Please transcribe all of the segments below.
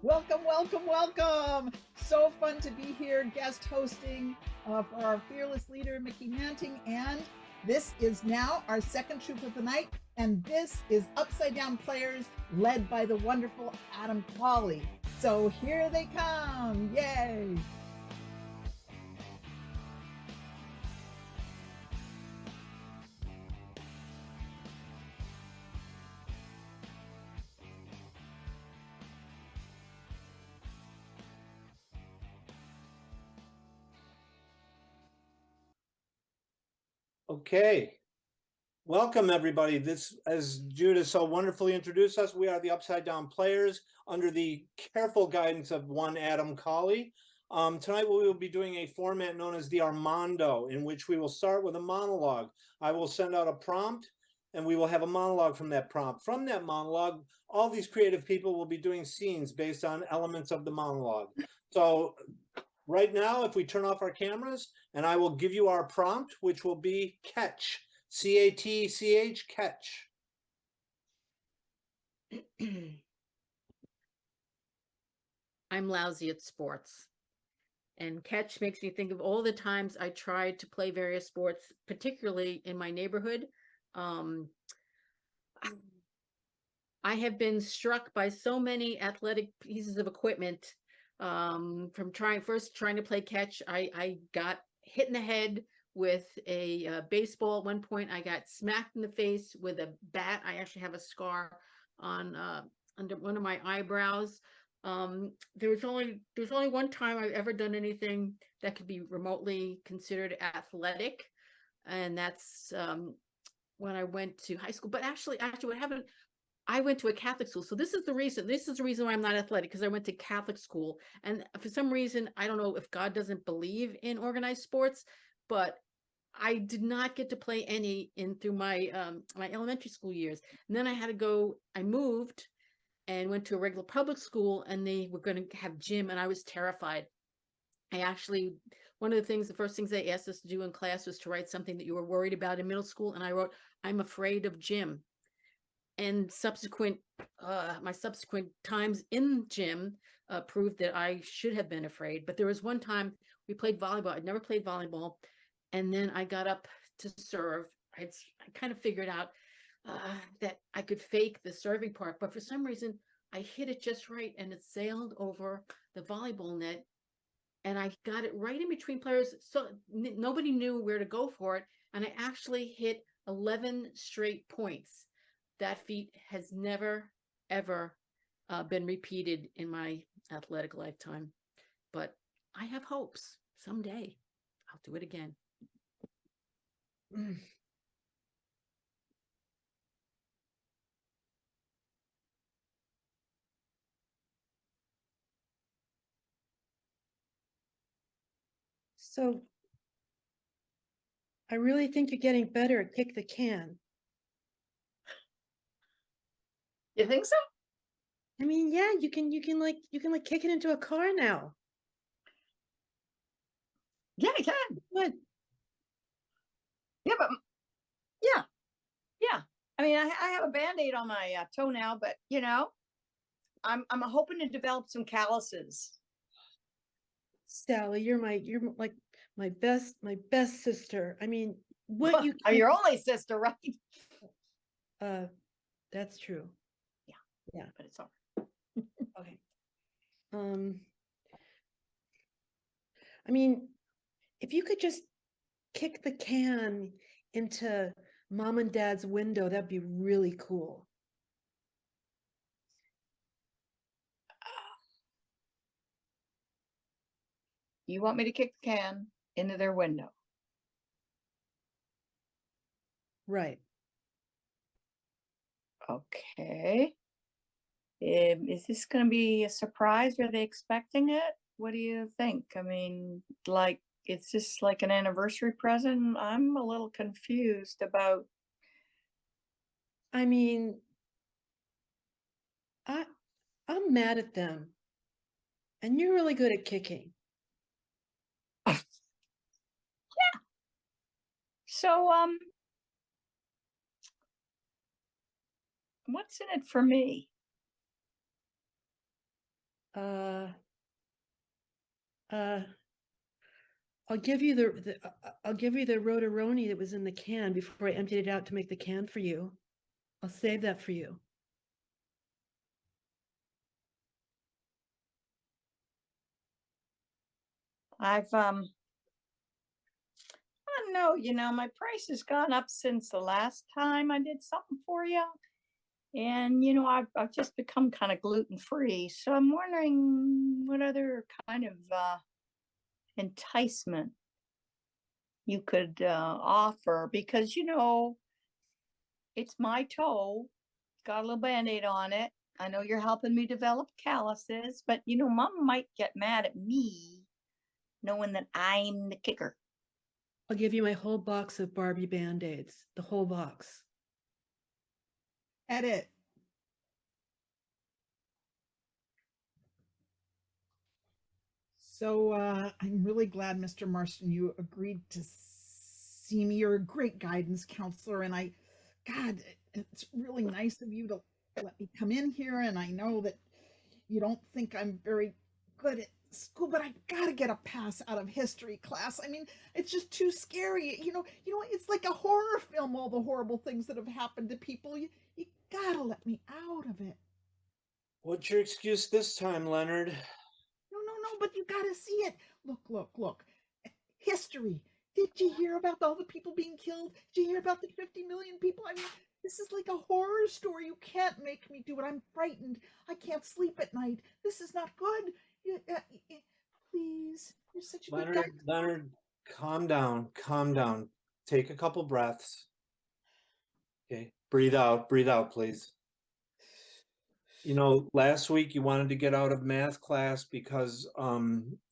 Welcome, welcome, welcome. So fun to be here guest hosting for our fearless leader, Mickey Manting. And this is now our second troop of the night. And this is Upside Down Players led by the wonderful Adam Follies. So here they come. Yay. Okay. Welcome, everybody. This, as Judith so wonderfully introduced us, we are the Upside Down Players under the careful guidance of one Adam Colley. Tonight we will be doing a format known as the Armando, in which we will start with a monologue. I will send out a prompt, and we will have a monologue from that prompt. From that monologue, all these creative people will be doing scenes based on elements of the monologue. So right now, if we turn off our cameras, and I will give you our prompt, which will be catch. C-A-T-C-H, catch. I'm lousy at sports. And catch makes me think of all the times I tried to play various sports, particularly in my neighborhood. I have been struck by so many athletic pieces of equipment. From trying to play catch, I got hit in the head with a baseball at one point. I got smacked in the face with a bat. I actually have a scar on under one of my eyebrows. There's only one time I've ever done anything that could be remotely considered athletic, and that's when I went to high school. But actually, what happened? I went to a Catholic school. So this is the reason why I'm not athletic, because I went to Catholic school. And for some reason, I don't know if God doesn't believe in organized sports, but I did not get to play any through my my elementary school years. And then I moved and went to a regular public school, and they were going to have gym, and I was terrified. The first things they asked us to do in class was to write something that you were worried about in middle school. And I wrote, "I'm afraid of gym." And my subsequent times in gym proved that I should have been afraid. But there was one time we played volleyball. I'd never played volleyball. And then I got up to serve. I kind of figured out that I could fake the serving part. But for some reason, I hit it just right, and it sailed over the volleyball net. And I got it right in between players. So nobody knew where to go for it. And I actually hit 11 straight points. That feat has never, ever been repeated in my athletic lifetime. But I have hopes someday I'll do it again. So I really think you're getting better at kick the can. You think so? I mean, yeah, you can kick it into a car now. Yeah, I can. What? Yeah, but yeah. I mean, I have a Band-Aid on my toe now, but I'm hoping to develop some calluses. Sally, you're like my best sister. I mean, what you I'm your only sister, right? That's true. Yeah, but it's all right. Okay. I mean, if you could just kick the can into mom and dad's window, that'd be really cool. You want me to kick the can into their window? Right. Okay. Is this going to be a surprise? Are they expecting it? What do you think? I mean, it's just like an anniversary present. I'm a little confused about. I mean, I'm mad at them. And you're really good at kicking. Yeah. So, what's in it for me? Uh, uh, I'll give you I'll give you the rotaroni that was in the can before I emptied it out to make the can for you. I'll save that for you. I don't know, my price has gone up since the last time I did something for you. And, I've just become kind of gluten free. So I'm wondering what other kind of enticement you could offer because, it's my toe, got a little band-aid on it. I know you're helping me develop calluses, but, mom might get mad at me knowing that I'm the kicker. I'll give you my whole box of Barbie Band-Aids, the whole box. Edit. So I'm really glad, Mr. Marston, you agreed to see me. You're a great guidance counselor, and God, it's really nice of you to let me come in here. And I know that you don't think I'm very good at school, but I gotta get a pass out of history class. I mean, it's just too scary. It's like a horror film. All the horrible things that have happened to people. You gotta let me out of it. What's your excuse this time, Leonard? No, but you gotta see it. Look. History. Did you hear about all the people being killed? Did you hear about the 50 million people? I mean, this is like a horror story. You can't make me do it. I'm frightened. I can't sleep at night. This is not good. Please. You're such a good guy. Leonard, calm down. Take a couple breaths. Okay, breathe out, please. Last week you wanted to get out of math class because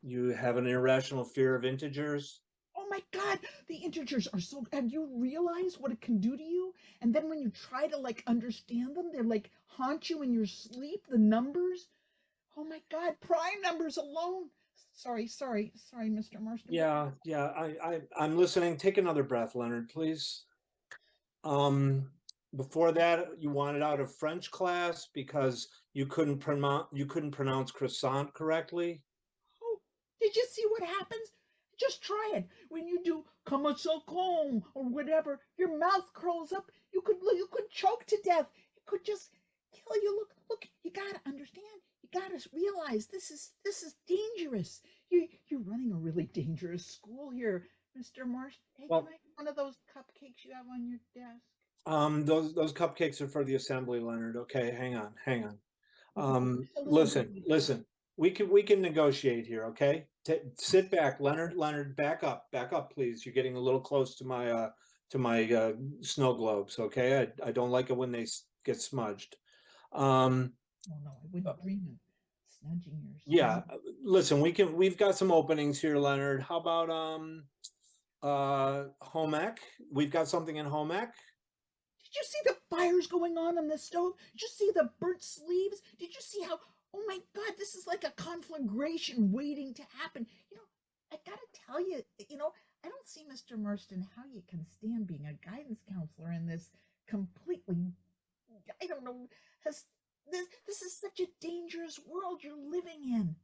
you have an irrational fear of integers. Oh my God, the integers are so. Have you realized what it can do to you? And then when you try to understand them, they're haunt you in your sleep. The numbers. Oh my God, prime numbers alone. Sorry, Mr. Marston. Yeah, I'm listening. Take another breath, Leonard, please. Before that, you wanted out of French class because you couldn't pronounce croissant correctly. Oh, did you see what happens? Just try it. When you do "comme ça con" or whatever, your mouth curls up. You could choke to death. It could just kill you. Look. You gotta understand. You gotta realize this is dangerous. You're running a really dangerous school here, Mr. Marston. Hey, Well, can I have one of those cupcakes you have on your desk? Those cupcakes are for the assembly, Leonard. Okay, hang on. Listen. Listen. We can negotiate here. Okay, sit back, Leonard. Leonard, back up, please. You're getting a little close to my snow globes. Okay, I don't like it when they get smudged. Oh no, I wouldn't dream of snudging yours. Yeah, listen, we've got some openings here, Leonard. How about home ec? We've got something in home ec. Did you see the fires going on the stove? Did you see the burnt sleeves? Did you see how, oh my God, this is like a conflagration waiting to happen. I gotta tell you, I don't see, Mr. Marston, how you can stand being a guidance counselor in this completely, I don't know, this is such a dangerous world you're living in.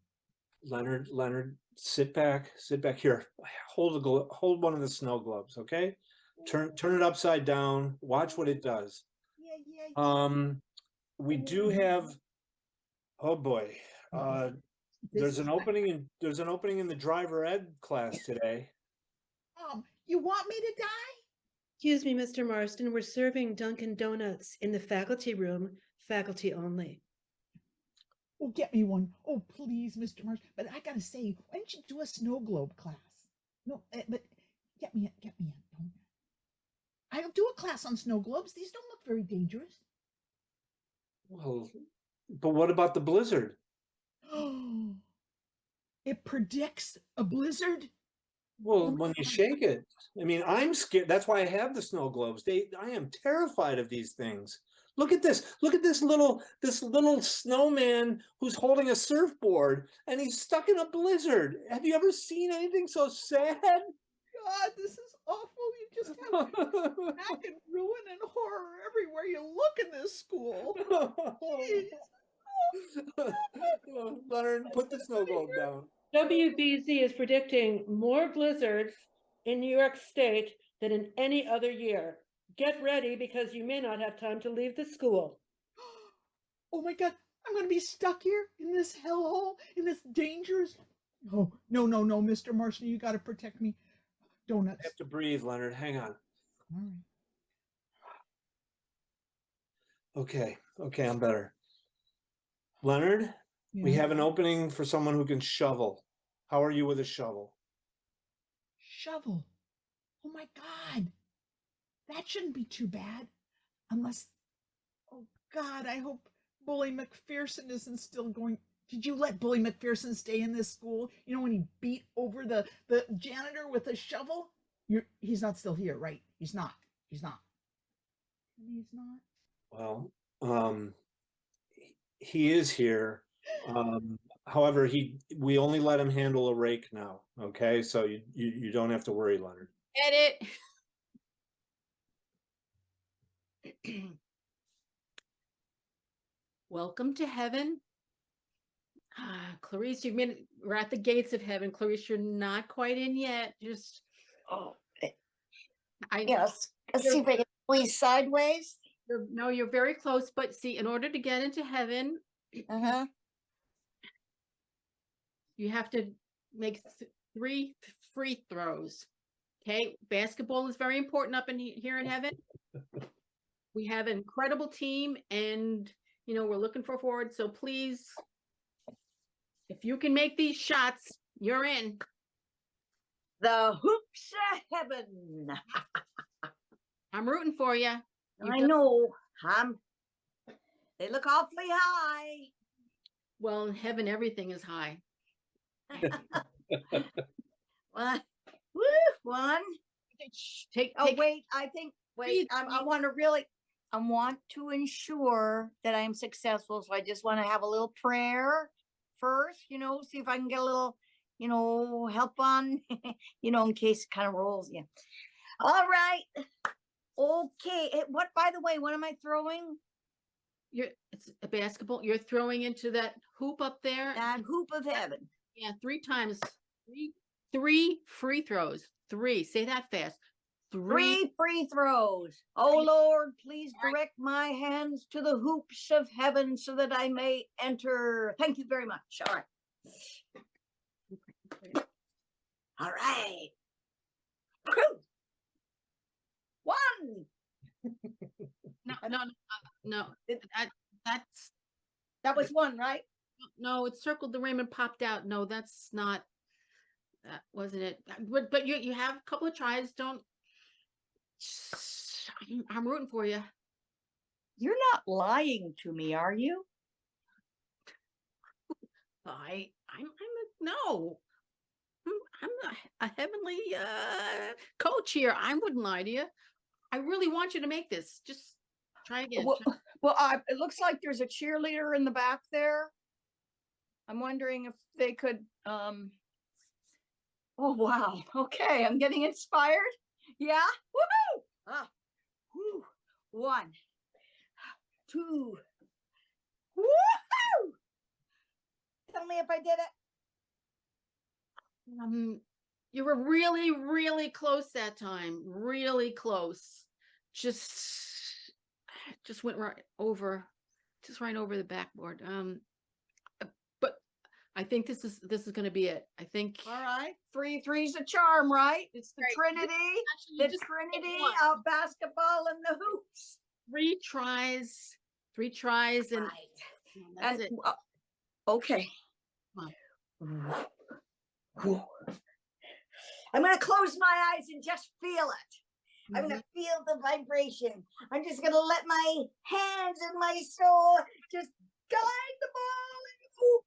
Leonard, sit back here. Hold one of the snow globes, okay? Turn it upside down. Watch what it does. Yeah. We do have. Oh boy. There's an opening in the driver ed class today. You want me to die? Excuse me, Mr. Marston. We're serving Dunkin' Donuts in the faculty room, faculty only. Oh, get me one. Oh, please, Mr. Marston. But I gotta say, why don't you do a snow globe class? No, but get me in. Don't. I'll do a class on snow globes. These don't look very dangerous. Well, but what about the blizzard? It predicts a blizzard? Well, when you shake it, I mean, I'm scared. That's why I have the snow globes. I am terrified of these things. Look at this. Look at this little snowman who's holding a surfboard and he's stuck in a blizzard. Have you ever seen anything so sad? God, this is awful. You just have back and ruin and horror everywhere you look in this school. Please. Leonard, put the snow globe down. WBZ is predicting more blizzards in New York State than in any other year. Get ready because you may not have time to leave the school. Oh my God, I'm going to be stuck here in this hellhole, in this dangerous. Oh, no, no, no, Mr. Martian, you got to protect me. I Donuts. have to breathe, Leonard. Hang on. All right. Okay, I'm better. Leonard, we Yeah. have an opening for someone who can shovel. How are you with a shovel? Shovel. Oh my God. That shouldn't be too bad. Unless, oh God, I hope Bully McPherson isn't still going. Did you let Bully McPherson stay in this school? You know, when he beat over the janitor with a shovel? He's not still here, right? He's not. He's not. He's not. Well, he is here. However, we only let him handle a rake now. Okay, so you don't have to worry, Leonard. Edit. Welcome to heaven. Clarice, we're at the gates of heaven. Clarice, you're not quite in yet. Just, Oh, yes. let's see if I can squeeze sideways. No, you're very close, but see, in order to get into heaven, Uh-huh. you have to make 3 free throws. Okay, basketball is very important up in here in heaven. We have an incredible team, and we're looking forward. So please, if you can make these shots, you're in. The hoops of heaven. I'm rooting for you. I know. They look awfully high. Well, in heaven, everything is high. One. Woo, one. Wait, I want to ensure that I'm successful. So I just want to have a little prayer first, see if I can get a little, help on, in case it kind of rolls. Yeah. All right. Okay. By the way, what am I throwing? It's a basketball. You're throwing into that hoop up there. That hoop of heaven. Yeah, 3 times. 3 free throws. 3. Say that fast. 3 free throws. Oh Lord, please direct my hands to the hoops of heaven so that I may enter. Thank you very much. All right. All right. 1. No. That was 1, right? No, it circled the rim and popped out. No, that wasn't it. But you have a couple of tries. I'm rooting for you. You're not lying to me, are you? No. I'm a heavenly coach here. I wouldn't lie to you. I really want you to make this. Just try again. Well, it looks like there's a cheerleader in the back there. I'm wondering if they could. Oh wow. Okay, I'm getting inspired. Yeah. Woohoo! 1, 2. Woohoo! Tell me if I did it. You were really, really close that time. Really close. Just went right over the backboard. But I think this is going to be it. I think. All right, 3 threes a charm, right? It's the Right. Trinity, Actually, the Trinity of basketball and the hoops. 3 tries, and Right. that's it. Okay. Come I'm going to close my eyes and just feel it. I'm Mhm. going to feel the vibration. I'm just going to let my hands and my soul just guide the ball and hoop.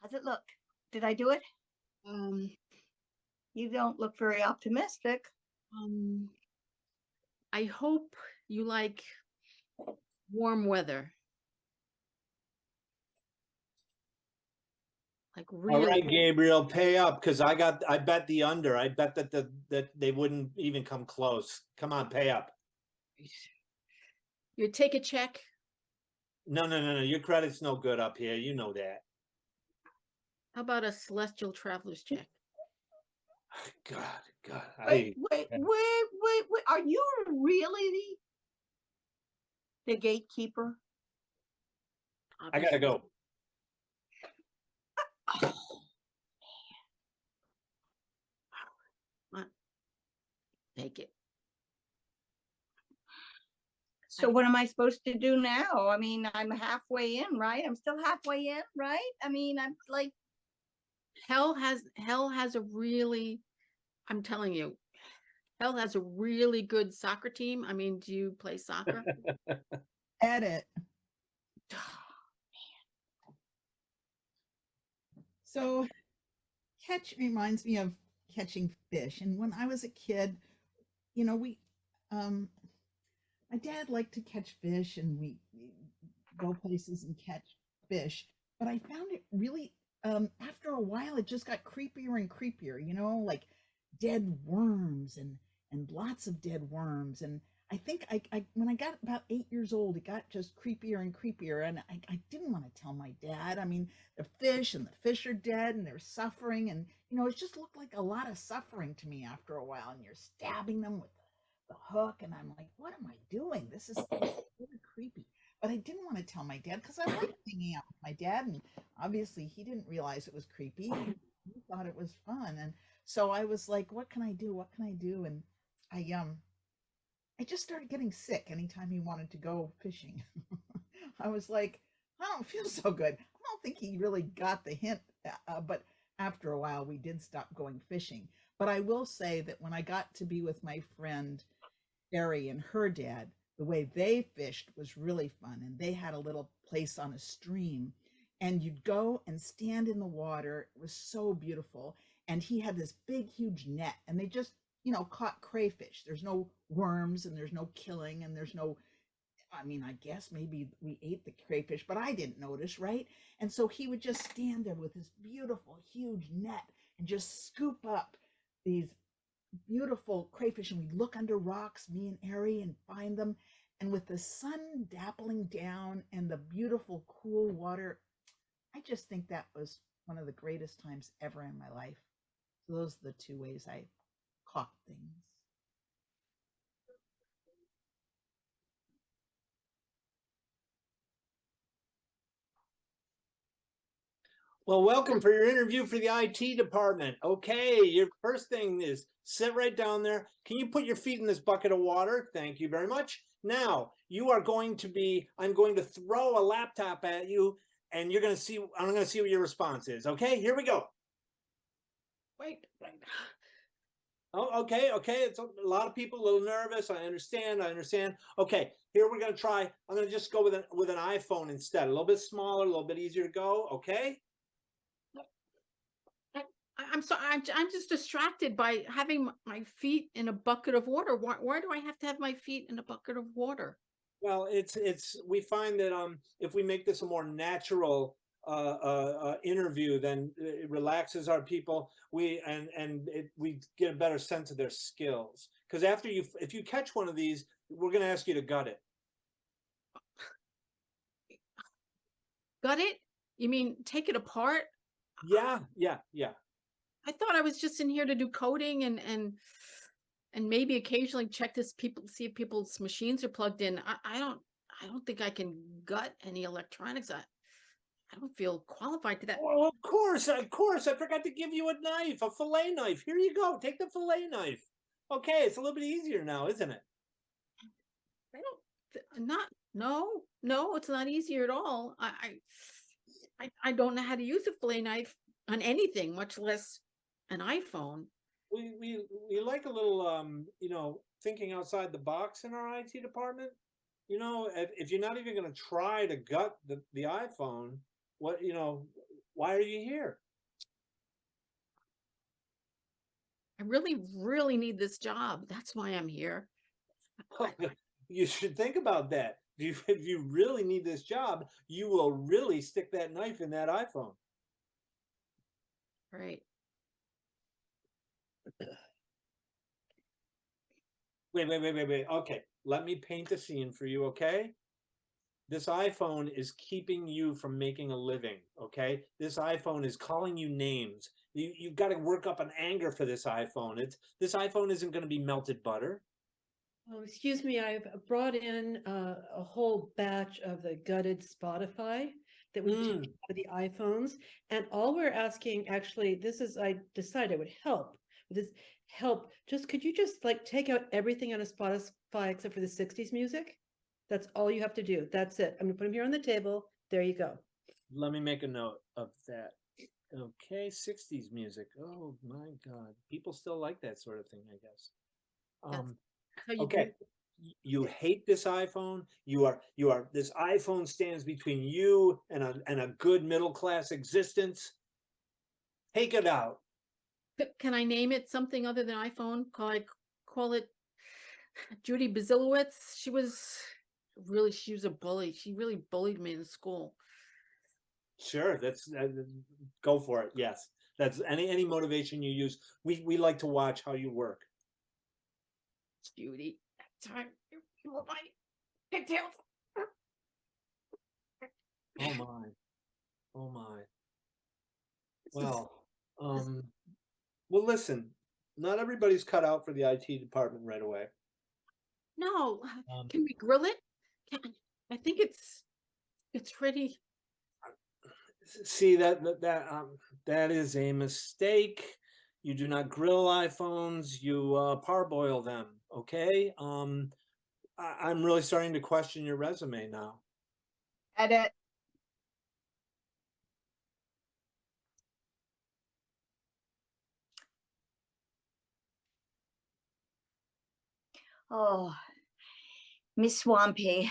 How's it look? Did I do it? You don't look very optimistic. I hope you like warm weather. Like All really. right, Gabriel, pay up because I bet the under. I bet that they wouldn't even come close. Come on, pay up. You take a check. No. Your credit's no good up here. You know that. How about a celestial traveler's check? God. Wait. Are you really the gatekeeper? I gotta go. Take it. So what am I supposed to do now? I mean, I'm halfway in, right? I'm still halfway in, right? I mean, I'm like, Hell has a really, I'm telling you, Hell has a really good soccer team. I mean, do you play soccer? Edit. So catch reminds me of catching fish. And when I was a kid, you know, my dad liked to catch fish and we go places and catch fish. But I found it really, after a while, it just got creepier and creepier, you know, like dead worms and lots of dead worms. And I think I when I got about 8 years old, it got just creepier and creepier. And I didn't want to tell my dad. I mean, the fish are dead and they're suffering. And, you know, it just looked like a lot of suffering to me after a while. And you're stabbing them with the hook. And I'm like, what am I doing? This is really creepy. But I didn't want to tell my dad because I liked hanging out with my dad. And obviously he didn't realize it was creepy. He thought it was fun. And so I was like, what can I do? What can I do? And I just started getting sick anytime he wanted to go fishing. I was like, I don't feel so good. I don't think he really got the hint. But after a while, we did stop going fishing. But I will say that when I got to be with my friend Barry and her dad, the way they fished was really fun. And they had a little place on a stream. And you'd go and stand in the water. It was so beautiful. And he had this big, huge net. And they just, you know, caught crayfish. There's no worms and there's no killing and there's no, I mean, I guess maybe we ate the crayfish, but I didn't notice, right? And so he would just stand there with this beautiful, huge net and just scoop up these beautiful crayfish. And we'd look under rocks, me and Ari, and find them. And with the sun dappling down and the beautiful, cool water, I just think that was one of the greatest times ever in my life. So those are the two ways I caught things. Well, welcome for your interview for the IT department. Okay, your first thing is sit right down there. Can you put your feet in this bucket of water? Thank you very much. Now, you are going to be, I'm going to throw a laptop at you and you're going to see, I'm going to see what your response is. Okay, here we go. Wait. Oh, okay. It's a lot of people a little nervous. I understand. Okay, here we're going to try. I'm going to just go with an iPhone instead. A little bit smaller, a little bit easier to go. Okay. I'm sorry. I'm just distracted by having my feet in a bucket of water. Why do I have to have my feet in a bucket of water? Well, we find that if we make this a more natural interview, then it relaxes our people. We get a better sense of their skills. Because if you catch one of these, we're going to ask you to gut it. Gut it? You mean take it apart? Yeah. I thought I was just in here to do coding and maybe occasionally check see if people's machines are plugged in. I don't think I can gut any electronics. I don't feel qualified to that. Oh, of course. I forgot to give you a knife, a fillet knife. Here you go. Take the fillet knife. Okay, it's a little bit easier now, isn't it? No, it's not easier at all. I don't know how to use a fillet knife on anything, much less an iPhone. We like a little thinking outside the box in our IT department. You know, if you're not even going to try to gut the iPhone, why are you here? I really need this job. That's why I'm here. You should think about that. If you really need this job, you will really stick that knife in that iPhone. Right. Wait. Okay, let me paint a scene for you, okay? This iPhone is keeping you from making a living, okay? This iPhone is calling you names. You've got to work up an anger for this iPhone. This iPhone isn't going to be melted butter. Oh, excuse me, I've brought in a whole batch of the gutted Spotify that we took out of the iPhones. And all we're asking, actually, I decided it would help. This help, could you just like take out everything out of Spotify except for the 60s music? That's all you have to do. That's it. I'm gonna put them here on the table. There you go. Let me make a note of that. Okay, 60s music. Oh my God. People still like that sort of thing, I guess. How you Okay. You hate this iPhone. This iPhone stands between you and a good middle class existence. Take it out. Can I name it something other than iPhone? Call it Judy Bazilowitz. She was a bully. She really bullied me in school. Sure, that's go for it. Yes, that's any motivation you use. We like to watch how you work. Judy, time you pull my pigtails. Oh my, oh my. Well, well, listen. Not everybody's cut out for the IT department right away. No, can we grill it? I think it's ready. See that is a mistake. You do not grill iPhones. You parboil them. Okay. I'm really starting to question your resume now. Edit. Oh, Miss Swampy,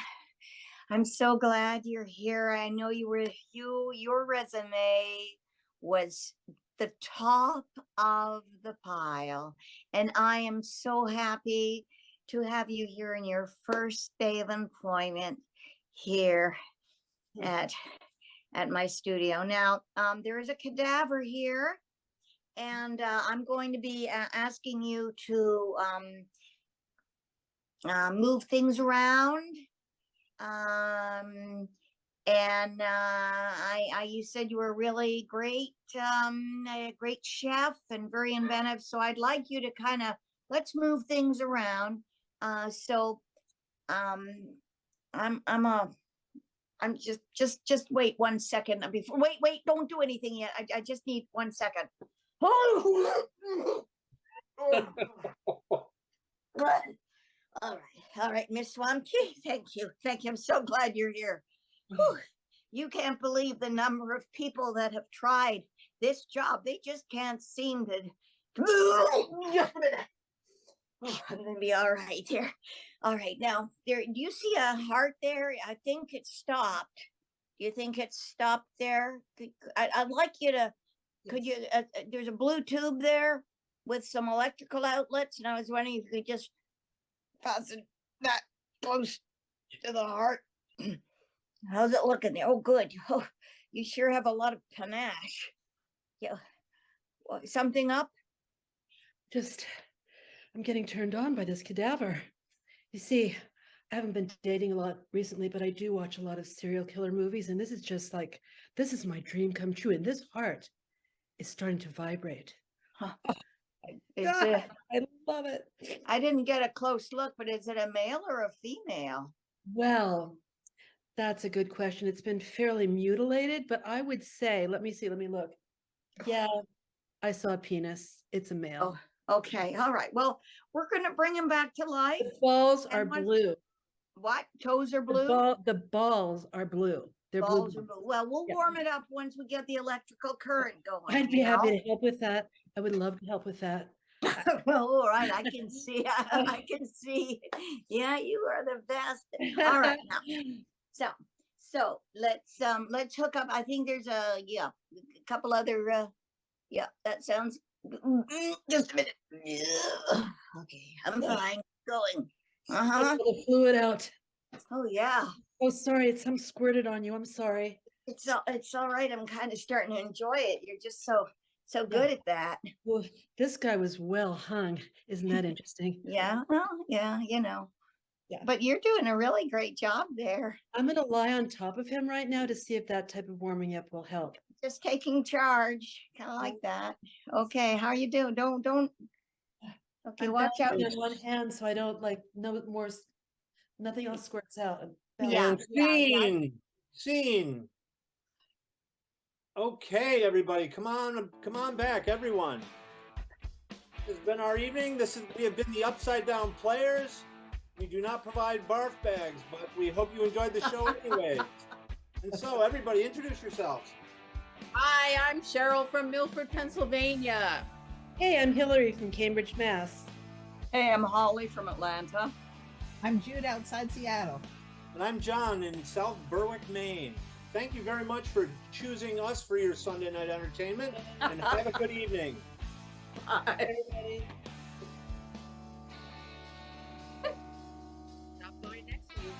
I'm so glad you're here. I know your resume was the top of the pile, and I am so happy to have you here in your first day of employment here at my studio. Now, there is a cadaver here, and I'm going to be asking you to move things around. And you said you were really great, a great chef and very inventive. So I'd like you to let's move things around. I'm just wait 1 second before. Wait, don't do anything yet. I just need 1 second. All right, Miss Swampy, thank you. I'm so glad you're here. Whew. You can't believe the number of people that have tried this job. They just can't seem to. Just a minute. Oh, I'm gonna be all right here. All right, now do you see a heart there? I think it stopped. Do you think it stopped there? I'd like you to. Could you? There's a blue tube there with some electrical outlets, and I was wondering if you could just pass it that close to the heart. How's it looking there? Oh, good. Oh, you sure have a lot of panache. Yeah. Something up? I'm getting turned on by this cadaver. You see, I haven't been dating a lot recently, but I do watch a lot of serial killer movies, and this is my dream come true. And this heart is starting to vibrate. Huh. God, I love it. I didn't get a close look, but is it a male or a female? Well, that's a good question. It's been fairly mutilated, but I would say, let me look. Yeah, I saw a penis. It's a male. Oh, okay. All right. Well, we're going to bring him back to life. The balls are blue. What? Toes are blue? The balls are blue. They're balls blue. are blue. Well, we'll warm it up once we get the electrical current going. I'd be happy to help with that. I would love to help with that. Well, all right. I can see. I can see. Yeah, you are the best. All right. Now, so let's hook up. I think there's a couple other. Yeah, that sounds. Just a minute. Okay, I'm fine. Going. The fluid out. Oh yeah. Oh, sorry. Some squirted on you. I'm sorry. It's all right. I'm kind of starting to enjoy it. You're just so good at that. Well, this guy was well hung. Isn't that interesting? Yeah, well, yeah, Yeah. but you're doing a really great job there. I'm gonna lie on top of him right now to see if that type of warming up will help. Just taking charge, kind of like that. Okay, how are you doing? Don't. Okay, I'm watch out. balancing on one hand so I don't like nothing else squirts out. I'm Yeah, And scene. Okay, everybody, come on back, everyone. This has been our evening. We have been the Upside Down Players. We do not provide barf bags, but we hope you enjoyed the show anyway. And so, everybody, introduce yourselves. Hi, I'm Cheryl from Milford, Pennsylvania. Hey, I'm Hillary from Cambridge, Mass. Hey, I'm Holly from Atlanta. I'm Jude outside Seattle. And I'm John in South Berwick, Maine. Thank you very much for choosing us for your Sunday night entertainment, and have a good evening. Everybody. Stop by next week.